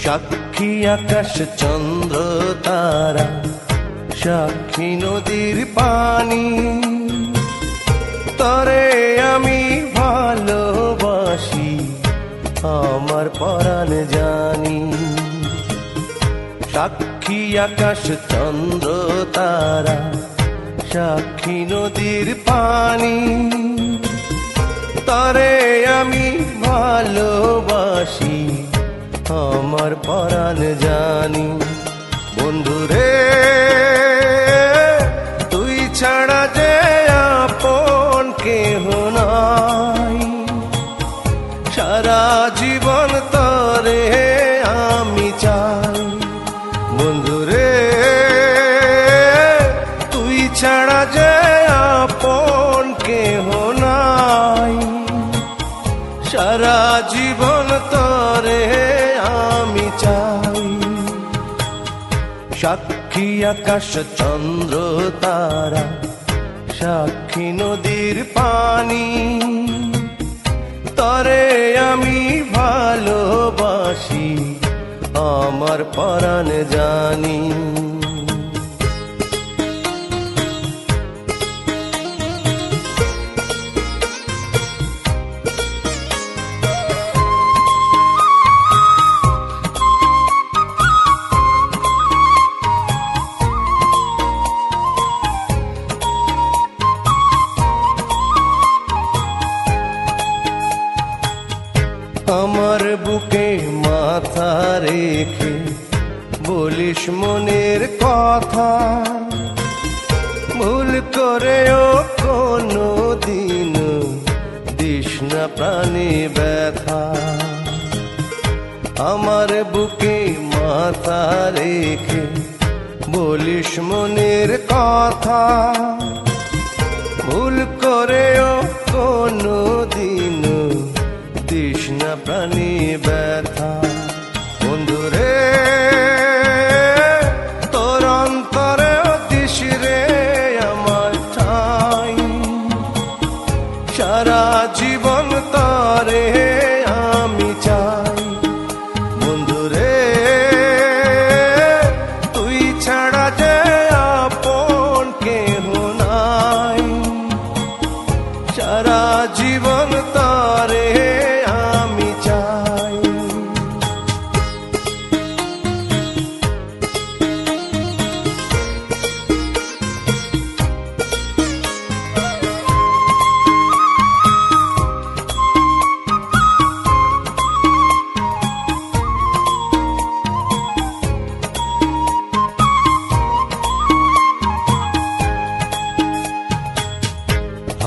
সাক্ষী আকাশ চন্দ্র তারা, সাক্ষী নদীর পানি, তরে আমি ভালোবাসি আমার পরাণ জানি। সাক্ষী আকাশ চন্দ্র তারা, সাক্ষী নদীর পানি, তরে আমি ভালোবাসি আমার পরাণ জানি। বন্ধুরে তুই ছাড়া যে আপন কেহ নাই, সারা জীবন তরে আমি চাই। বন্ধুরে তুই ছাড়া যে আপন কেহ নাই, সারা জীবন তরে আমি চাই। সাক্ষী আকাশ চন্দ্র তারা, সাক্ষী নদীর পানি, তরে আমি ভালোবাসি আমার পরাণ জানি। আমার বুকে মাথা রেখে বলিস মনের কথা, ভুল করেও কোনো দিন দিস না প্রাণে ব্যথা। আমার বুকে মাথা রেখে বলিস মনের কথা, ভুল করেও কোনো দিন দিস না প্রাণী ব্যথা। বন্ধুরে তোর অন্তরে দিস রে আমার ঠাই, সারা জীবন তরে আমি চাই। বন্ধুরে তুই ছাড়া যে আপন কেহ নাই, সারা জীবন তরে আমি চাই।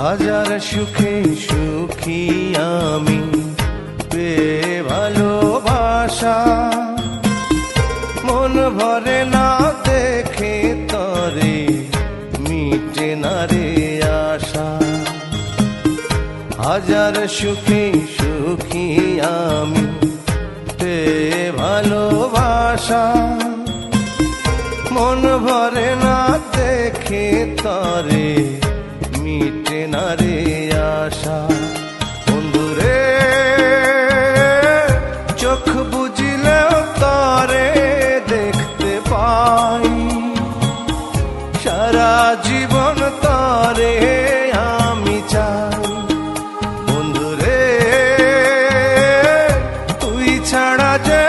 হাজার সুখে সুখী আমি পেয়ে ভালোবাসা, মন ভরে না দেখে তরে মিটে না রে আশা। হাজার সুখে সুখী আমি পেয়ে ভালোবাসা, মন ভরে না দেখে তরে মিটে না রে আশা। বন্ধুরে চোখ বুঝিলেও তরে দেখতে পাই, সারা জীবন তরে আমি চাই। বন্ধুরে তুই ছাড়া যে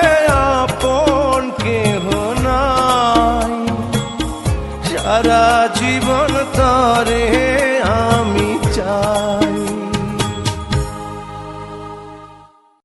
আপন কেহ নাই, সারা জীবন তরে আমি চাই।